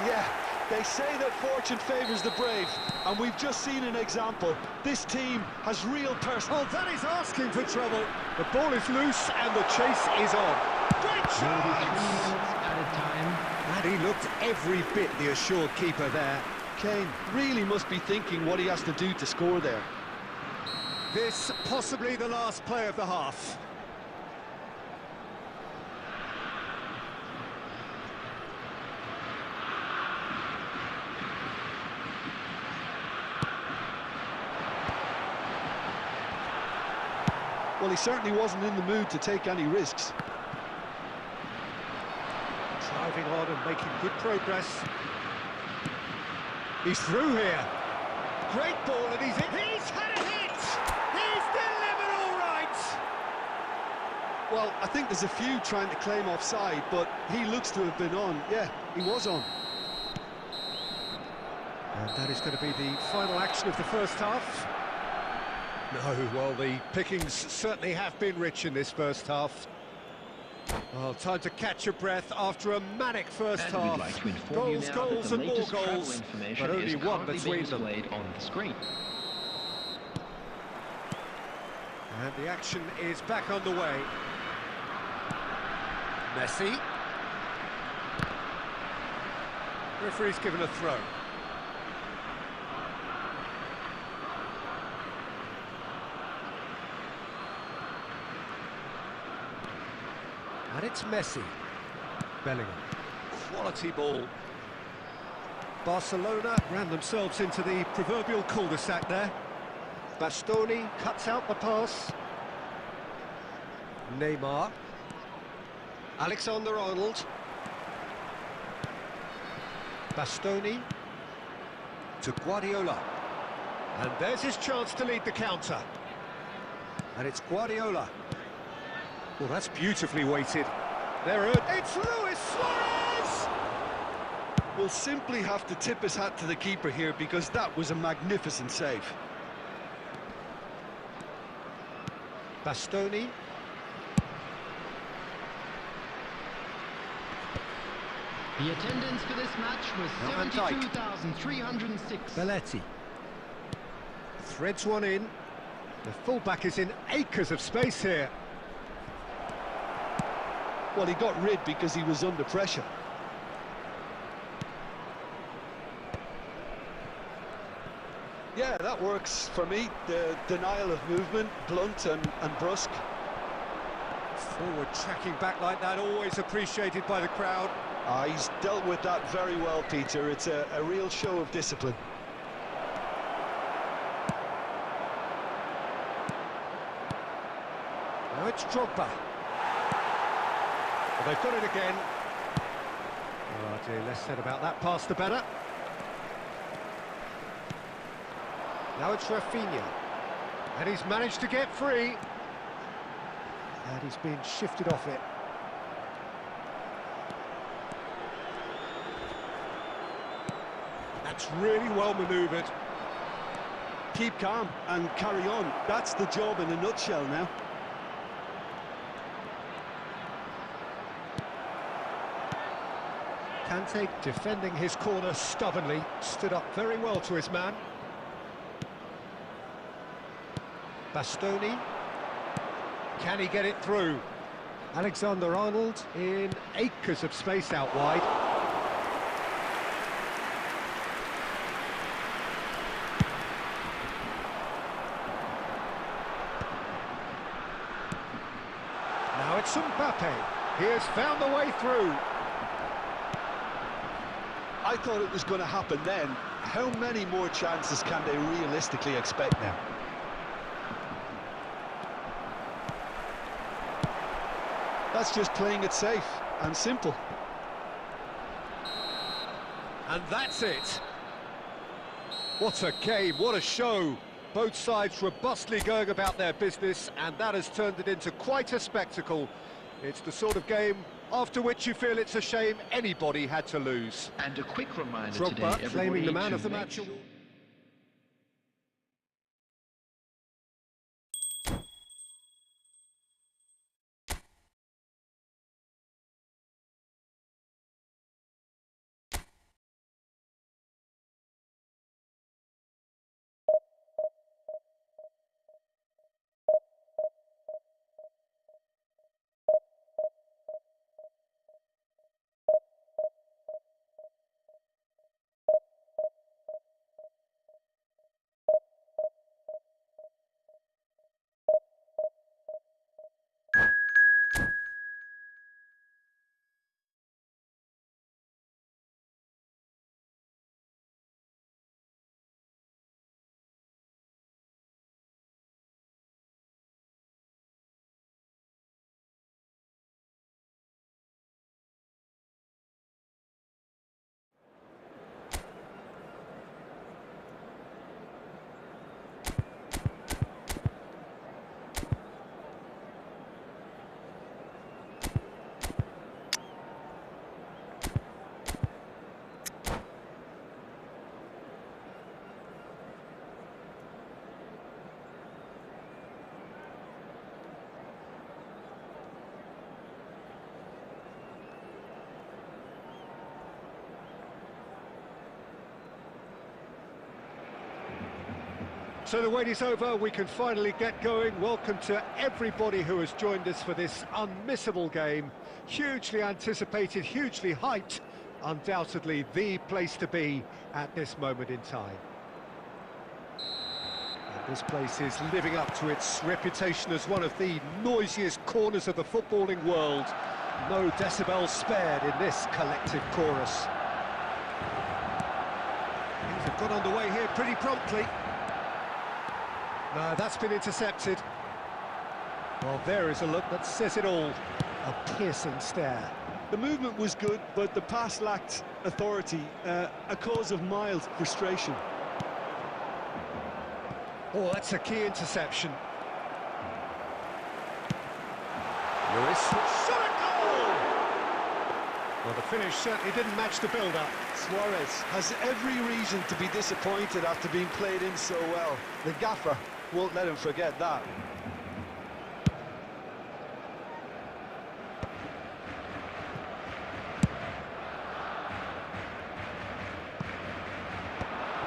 Speaker 2: Yeah, they say that fortune favours the brave, and we've just seen an example. This team has real
Speaker 1: Oh, that is asking for trouble. The ball is loose and the chase is on. Great
Speaker 3: Maybe 3
Speaker 1: chance!
Speaker 3: minutes at a time.
Speaker 1: And he looked every bit the assured keeper there.
Speaker 2: Kane really must be thinking what he has to do to score there.
Speaker 1: This possibly the last play of the half.
Speaker 2: Well, he certainly wasn't in the mood to take any risks.
Speaker 1: Driving on and making good progress. He's through here. Great ball and he's in. He's had a hit! He's delivered all right!
Speaker 2: Well, I think there's a few trying to claim offside, but he looks to have been on. Yeah, he was on.
Speaker 1: And that is going to be the final action of the first half. No, well, the pickings certainly have been rich in this first half. Well, time to catch your breath after a manic first
Speaker 4: And
Speaker 1: half.
Speaker 4: we'd like to inform you
Speaker 1: Goals,
Speaker 4: now
Speaker 1: goals
Speaker 4: that the
Speaker 1: and more
Speaker 4: latest travel
Speaker 1: goals,
Speaker 4: information
Speaker 1: but only
Speaker 4: is
Speaker 1: one
Speaker 4: currently being
Speaker 1: between them.
Speaker 4: displayed on the screen.
Speaker 1: And the action is back underway. Messi. Referee's given a throw. And it's Messi. Bellingham. Quality ball. Barcelona ran themselves into the proverbial cul-de-sac there. Bastoni cuts out the pass. Neymar. Alexander-Arnold. Bastoni to Guardiola. And there's his chance to lead the counter. And it's Guardiola. Well, that's beautifully weighted. It's Luis Suarez!
Speaker 2: We'll simply have to tip his hat to the keeper here because that was a magnificent save.
Speaker 1: Bastoni.
Speaker 3: The attendance for this match was
Speaker 1: Van Dijk.
Speaker 3: 72,306.
Speaker 1: Belletti. Threads one in. The fullback is in acres of space here.
Speaker 2: Well, he got rid because he was under pressure. Yeah, that works for me. The denial of movement, blunt and brusque.
Speaker 1: Forward tracking back like that, always appreciated by the crowd.
Speaker 2: He's dealt with that very well, Peter. It's a real show of discipline.
Speaker 1: Now it's Drogba. Well, they've got it again. Oh dear, less said about that pass the better. Now it's Rafinha. And he's managed to get free. And he's been shifted off it. That's really well manoeuvred.
Speaker 2: Keep calm and carry on. That's the job in a nutshell now.
Speaker 1: Kante defending his corner stubbornly, stood up very well to his man. Bastoni. Can he get it through? Alexander-Arnold in acres of space out wide. Now it's Mbappe. He has found the way through.
Speaker 2: I thought it was going to happen then. How many more chances can they realistically expect now? That's just playing it safe and simple.
Speaker 1: And that's it. What a game, what a show. Both sides robustly going about their business, and that has turned it into quite a spectacle. It's the sort of game after which you feel it's a shame anybody had to lose.
Speaker 4: And a quick reminder
Speaker 1: Drogba
Speaker 4: today, everybody,
Speaker 1: claiming the man
Speaker 4: to
Speaker 1: of the
Speaker 4: make
Speaker 1: match
Speaker 4: sure-
Speaker 1: award. So the wait is over, we can finally get going. Welcome to everybody who has joined us for this unmissable game. Hugely anticipated, hugely hyped, undoubtedly the place to be at this moment in time. And this place is living up to its reputation as one of the noisiest corners of the footballing world. No decibels spared in this collective chorus. Things have got underway here pretty promptly. No, that's been intercepted. Well, there is a look that says it all. A piercing stare.
Speaker 2: The movement was good, but the pass lacked authority, a cause of mild frustration.
Speaker 1: Oh, that's a key interception. Lewis, shot a goal! Well, the finish certainly didn't match the build-up.
Speaker 2: Suarez has every reason to be disappointed after being played in so well. The gaffer won't let him forget that.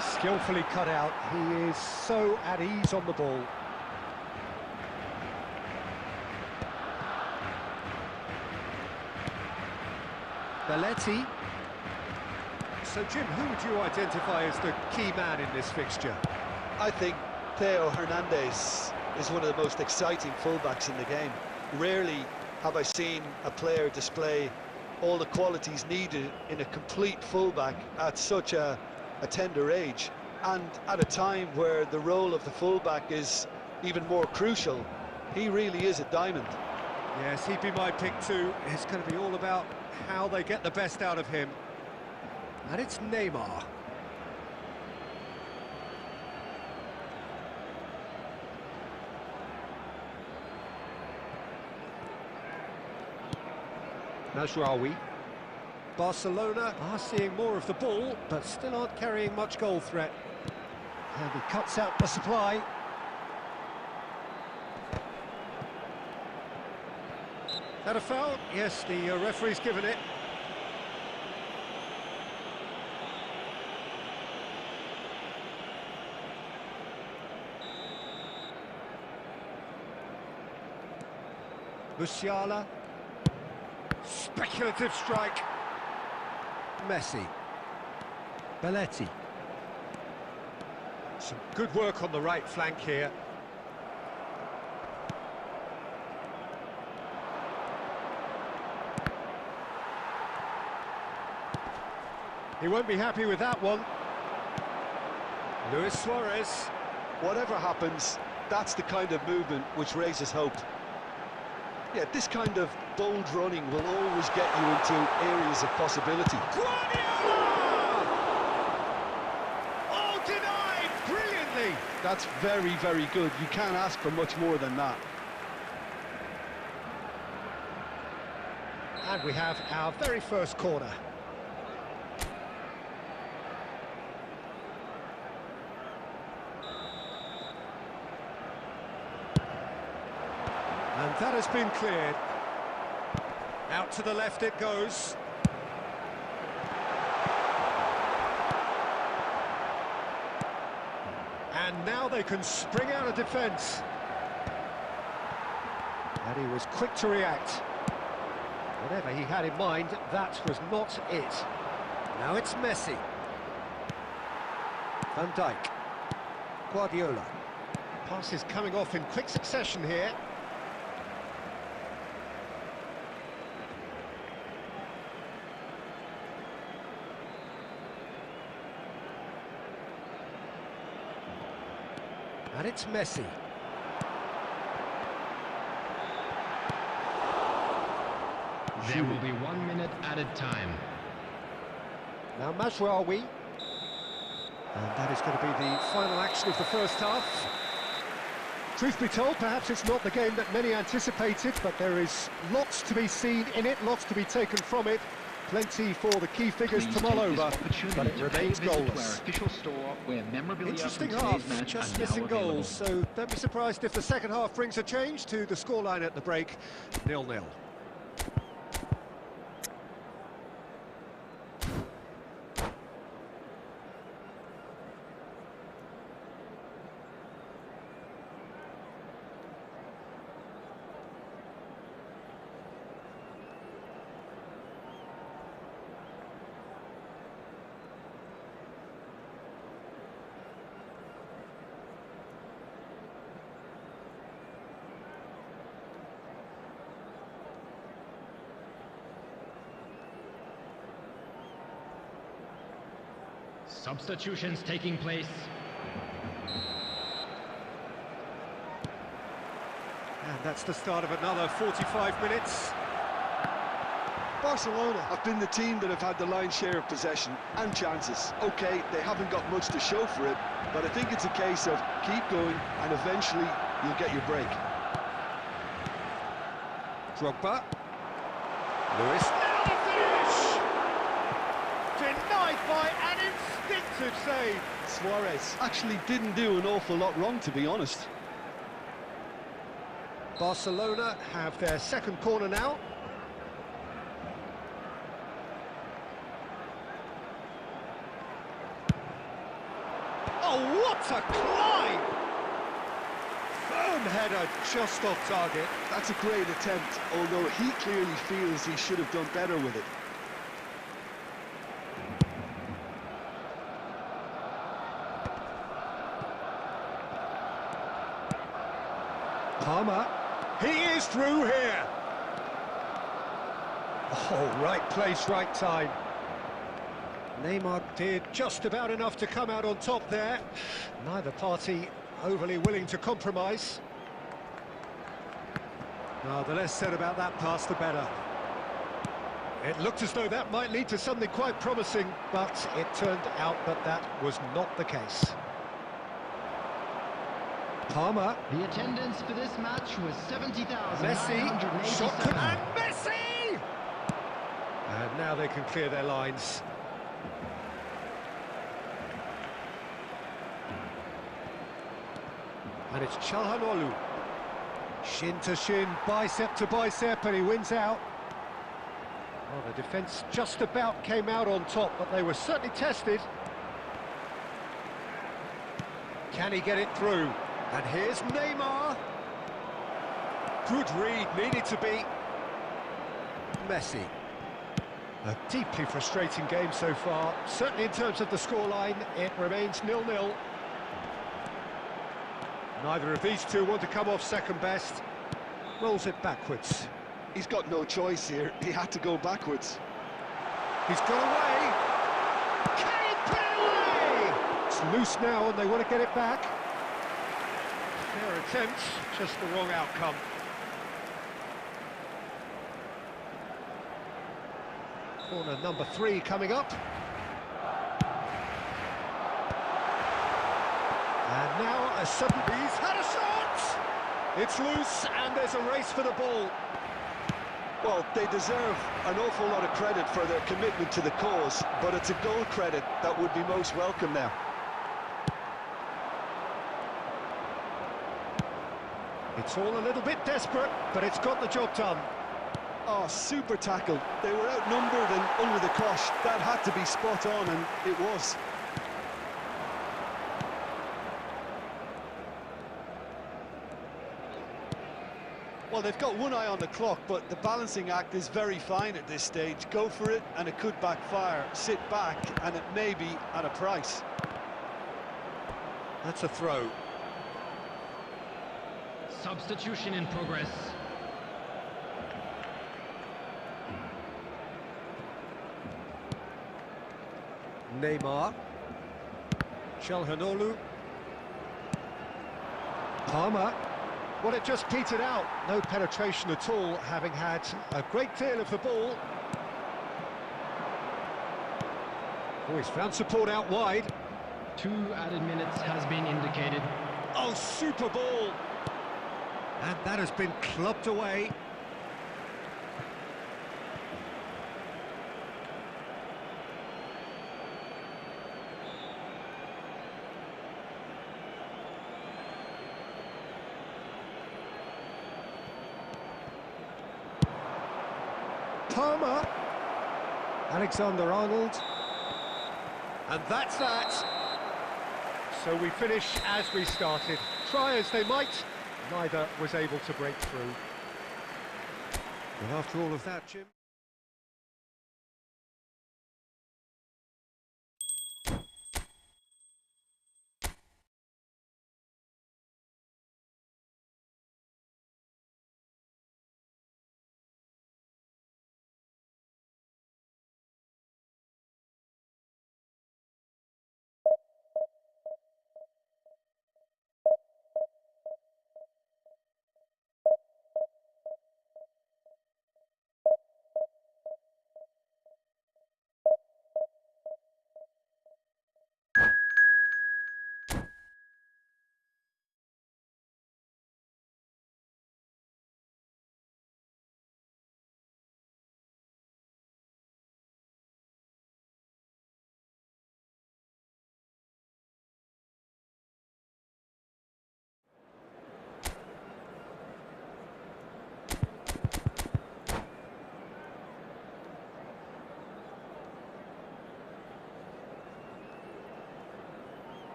Speaker 1: Skillfully cut out, he is so at ease on the ball. Belletti. So Jim, who would you identify as the key man in this fixture?
Speaker 2: I think Theo Hernandez is one of the most exciting fullbacks in the game. Rarely have I seen a player display all the qualities needed in a complete fullback at such a tender age, and at a time where the role of the fullback is even more crucial. He really is a diamond.
Speaker 1: Yes, he'd be my pick too. It's going to be all about how they get the best out of him. And it's Neymar. Najraoui. Barcelona are seeing more of the ball, but still aren't carrying much goal threat. And he cuts out the supply. That a foul? Yes, the referee's given it. Musiala. Speculative strike. Messi. Belletti. Some good work on the right flank here. He won't be happy with that one. Luis Suarez.
Speaker 2: Whatever happens, that's the kind of movement which raises hope. Yeah, this kind of bold running will always get you into areas of possibility.
Speaker 1: Guardiola! Oh, denied brilliantly.
Speaker 2: That's very, very good. You can't ask for much more than that.
Speaker 1: And we have our very first corner. And that has been cleared. Out to the left it goes. And now they can spring out of defence. And he was quick to react. Whatever he had in mind, that was not it. Now it's Messi. Van Dijk. Guardiola. Passes coming off in quick succession here. And it's Messi.
Speaker 3: There will be 1 minute added time.
Speaker 1: Now Mazraoui. And that is going to be the final action of the first half. Truth be told, perhaps it's not the game that many anticipated, but there is lots to be seen in it, lots to be taken from it. Plenty for the key figures to mull over, but it remains goalless. Interesting half, just missing goals, so don't be surprised if the second half brings a change to the scoreline at the break, 0-0.
Speaker 3: Substitutions taking place.
Speaker 1: And that's the start of another 45 minutes.
Speaker 2: Barcelona have been the team that have had the lion's share of possession and chances. OK, they haven't got much to show for it, but I think it's a case of keep going and eventually you'll get your break.
Speaker 1: Drogba. Lewis. Now the finish! Denied by an instinctive save.
Speaker 2: Suarez actually didn't do an awful lot wrong, to be honest.
Speaker 1: Barcelona have their second corner now. Oh, what a climb! Firm header just off target.
Speaker 2: That's a great attempt, although he clearly feels he should have done better with it.
Speaker 1: Palmer, he is through here. Oh, right place, right time. Neymar did just about enough to come out on top there. Neither party overly willing to compromise. Well, the less said about that pass, the better. It looked as though that might lead to something quite promising, but it turned out that that was not the case. Palmer.
Speaker 3: The attendance for this match was 70,000.
Speaker 1: Messi, shot could... And Messi! And now they can clear their lines. And it's Çalhanoğlu. Shin to shin, bicep to bicep, and he wins out. Well, the defence just about came out on top, but they were certainly tested. Can he get it through? And here's Neymar. Good read, needed to be. Messi. A deeply frustrating game so far. Certainly in terms of the scoreline, it remains 0-0. Neither of these two want to come off second best. Rolls it backwards.
Speaker 2: He's got no choice here. He had to go backwards.
Speaker 1: He's got away. Can he put it away? It's loose now and they want to get it back. Fair attempt, just the wrong outcome. Corner number 3 coming up. And now a sudden... He's had a shot! It's loose and there's a race for the ball.
Speaker 2: Well, they deserve an awful lot of credit for their commitment to the cause, but it's a goal credit that would be most welcome now.
Speaker 1: It's all a little bit desperate, but it's got the job done.
Speaker 2: Oh, super tackle. They were outnumbered and under the cosh. That had to be spot on, and it was. Well, they've got one eye on the clock, but the balancing act is very fine at this stage. Go for it, and it could backfire. Sit back, and it may be at a price.
Speaker 1: That's a throw.
Speaker 3: Substitution in progress.
Speaker 1: Neymar. Çalhanoğlu. Palmer. Well, it just petered out. No penetration at all, having had a great deal of the ball. Oh, he's found support out wide.
Speaker 3: 2 added minutes has been indicated.
Speaker 1: Oh, super ball! And that has been clubbed away. Palmer. Alexander-Arnold. And that's that. So we finish as we started. Try as they might, neither was able to break through. But after all of that, Jim...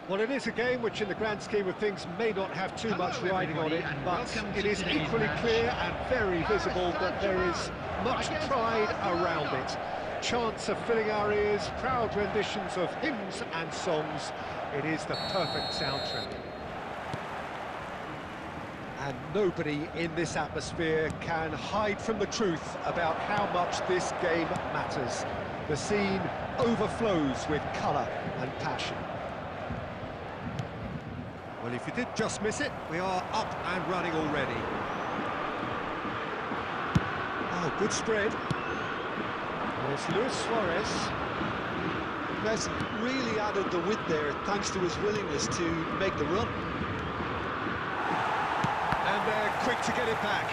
Speaker 1: Well, it is a game which, in the grand scheme of things, may not have too much riding on it, but it is equally clear and very visible that there is much pride around it. Chants are filling our ears, proud renditions of hymns and songs. It is the perfect soundtrack. And nobody in this atmosphere can hide from the truth about how much this game matters. The scene overflows with colour and passion. Well, if you did just miss it, we are up and running already. Oh, good spread. It's Luis Suarez.
Speaker 2: Messi really added the width there, thanks to his willingness to make the run.
Speaker 1: And they're quick to get it back.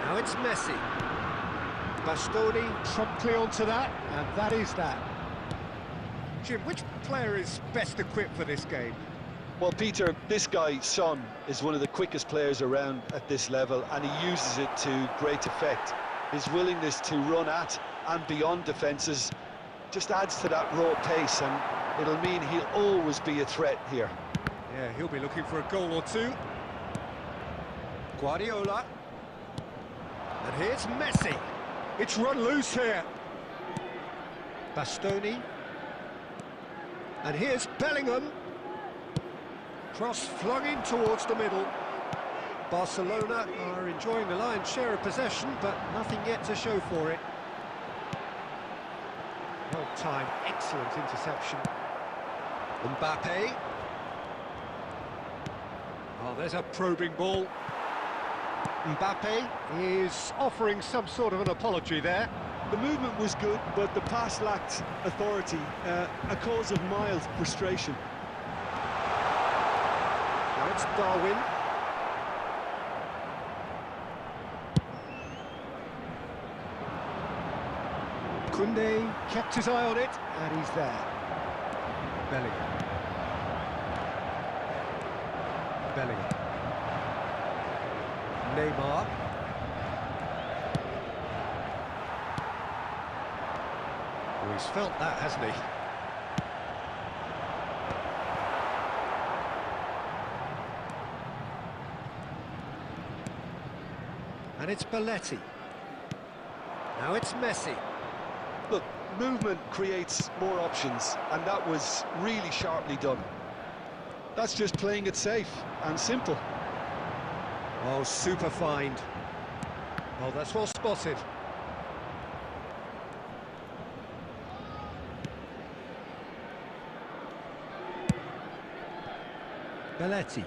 Speaker 1: Now it's Messi. Bastoni promptly onto that, and that is that. Jim, which player is best equipped for this game?
Speaker 2: Well, Peter, this guy, Son, is one of the quickest players around at this level, and he uses it to great effect. His willingness to run at and beyond defences just adds to that raw pace, and it'll mean he'll always be a threat here.
Speaker 1: Yeah, he'll be looking for a goal or two. Guardiola. And here's Messi. It's run loose here. Bastoni. And here's Bellingham. Cross flung in towards the middle. Barcelona are enjoying the lion's share of possession, but nothing yet to show for it. Well timed, excellent interception. Mbappe. Oh, there's a probing ball. Mbappe is offering some sort of an apology there.
Speaker 2: The movement was good, but the pass lacked authority, a cause of mild frustration.
Speaker 1: Now it's Darwin. Koundé kept his eye on it, and he's there. Bellingham. Neymar. Well, he's felt that, hasn't he? And it's Belletti. Now it's Messi.
Speaker 2: Look, movement creates more options, and that was really sharply done. That's just playing it safe and simple.
Speaker 1: Oh, super find. Oh, that's well spotted. Belletti.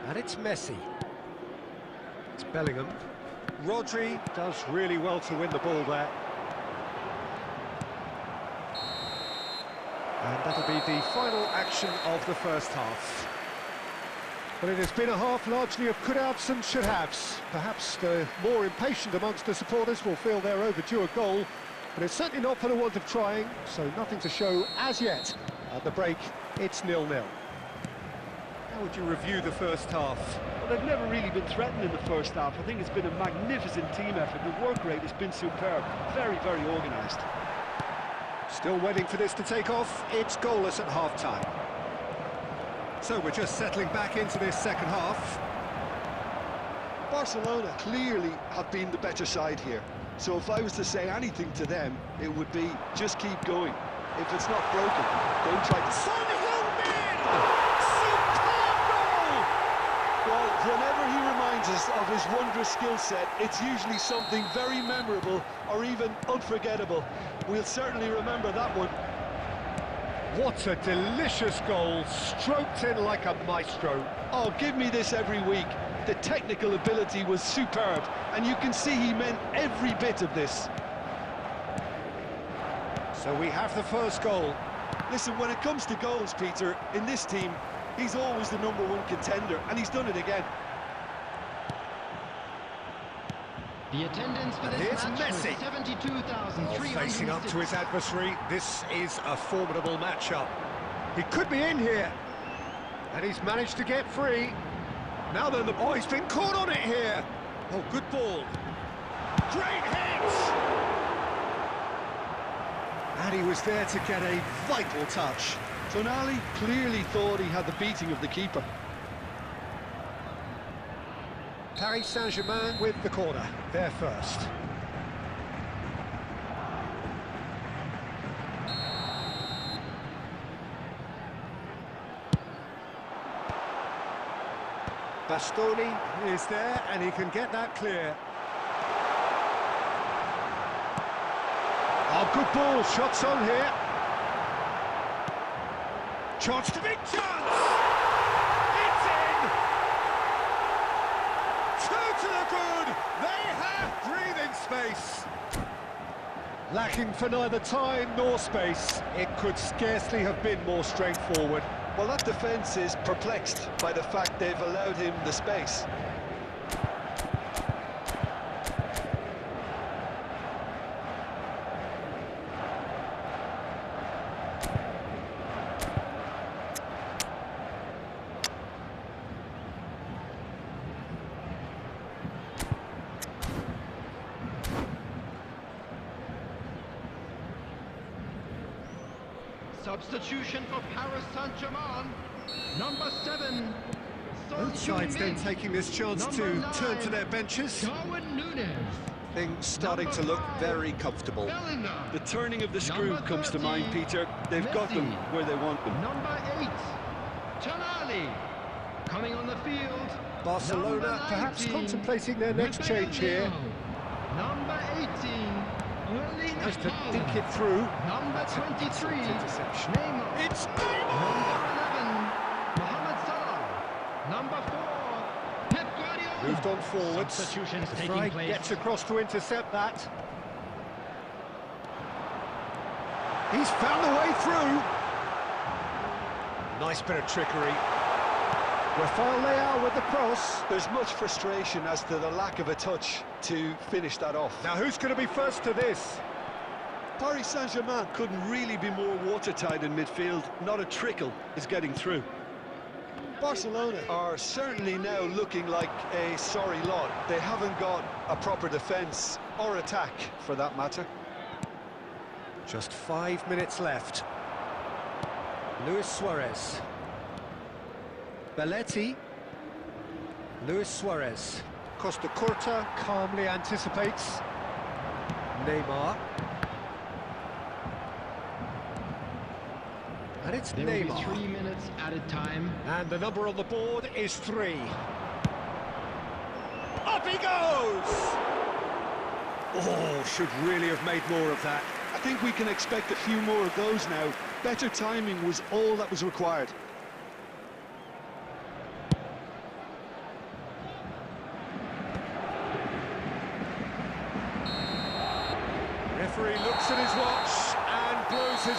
Speaker 1: And it's Messi. It's Bellingham. Rodri does really well to win the ball there. And that'll be the final action of the first half. Well, it has been a half largely of could-haves and should-haves. Perhaps the more impatient amongst the supporters will feel they're overdue a goal, but it's certainly not for the want of trying, so nothing to show as yet. At the break, it's 0-0. How would you review the first half?
Speaker 2: Well, they've never really been threatened in the first half. I think it's been a magnificent team effort. The work rate has been superb. Very, very organised.
Speaker 1: Still waiting for this to take off. It's goalless at half-time. So we're just settling back into this second half.
Speaker 2: Barcelona clearly have been the better side here. So if I was to say anything to them, it would be just keep going. If it's not broken, don't try to...
Speaker 1: Son Heung-min! Superb goal!
Speaker 2: Well, whenever he reminds us of his wondrous skill set, it's usually something very memorable or even unforgettable. We'll certainly remember that one.
Speaker 1: What a delicious goal, stroked in like a maestro.
Speaker 2: Oh, give me this every week. The technical ability was superb, and you can see he meant every bit of this.
Speaker 1: So we have the first goal.
Speaker 2: Listen, when it comes to goals, Peter, in this team, he's always the #1 contender, and he's done it again.
Speaker 3: The attendance for
Speaker 1: And
Speaker 3: this
Speaker 1: here's
Speaker 3: match
Speaker 1: Messi.
Speaker 3: was 72,306.
Speaker 1: Facing up to his adversary, this is a formidable matchup. He could be in here, and he's managed to get free. Now then, oh, he's been caught on it here. Oh, good ball. Great hit! And he was there to get a vital touch.
Speaker 2: Tonali clearly thought he had the beating of the keeper.
Speaker 1: Paris Saint-Germain with the corner, there first. Bastoni is there, and he can get that clear. Oh, good ball, shots on here. Chance to big chance! It's in! Two to the good! They have breathing space! Lacking for neither time nor space, it could scarcely have been more straightforward.
Speaker 2: Well, that defence is perplexed by the fact they've allowed him the space.
Speaker 3: Substitution for Paris Saint-Germain. Number 7.
Speaker 1: Both sides then
Speaker 3: Min.
Speaker 1: taking this chance
Speaker 3: Number
Speaker 1: to
Speaker 3: 9,
Speaker 1: turn to their benches.
Speaker 3: Darwin Núñez.
Speaker 1: Things starting
Speaker 3: Number
Speaker 1: to look
Speaker 3: 5,
Speaker 1: very comfortable.
Speaker 3: Bellingham.
Speaker 2: The turning of the screw
Speaker 3: Number
Speaker 2: comes to
Speaker 3: 30,
Speaker 2: mind, Peter. They've got them
Speaker 3: Messi.
Speaker 2: where they want them.
Speaker 3: Number 8, Tonali. Coming on the field.
Speaker 1: Barcelona
Speaker 3: Number
Speaker 1: perhaps
Speaker 3: 19,
Speaker 1: contemplating their next change here.
Speaker 3: Number 18, Erling
Speaker 1: Has to
Speaker 3: Haaland.
Speaker 1: think it through.
Speaker 3: Number
Speaker 1: That's an
Speaker 3: 23,
Speaker 1: excellent interception.
Speaker 3: Neymar.
Speaker 1: It's
Speaker 3: Number 11, Mohamed Salah. Number 4, Pep Guardiola.
Speaker 1: moved on forwards.
Speaker 3: Substitutions
Speaker 1: The
Speaker 3: taking
Speaker 1: Fry
Speaker 3: place.
Speaker 1: gets across to intercept that. He's found the way through. Nice bit of trickery. Rafael Leao with the cross.
Speaker 2: There's much frustration as to the lack of a touch to finish that off.
Speaker 1: Now who's going to be first to this?
Speaker 2: Paris Saint-Germain couldn't really be more watertight in midfield. Not a trickle is getting through. Barcelona are certainly now looking like a sorry lot. They haven't got a proper defence or attack, for that matter.
Speaker 1: Just 5 minutes left. Luis Suarez. Belletti. Luis Suarez. Costa Curta calmly anticipates. Neymar. And it's
Speaker 3: There will be
Speaker 1: Neymar.
Speaker 3: 3 minutes added time.
Speaker 1: And the number on the board is 3. Up he goes! Oh, should really have made more of that.
Speaker 2: I think we can expect a few more of those now. Better timing was all that was required.
Speaker 1: Referee looks at his watch and blows his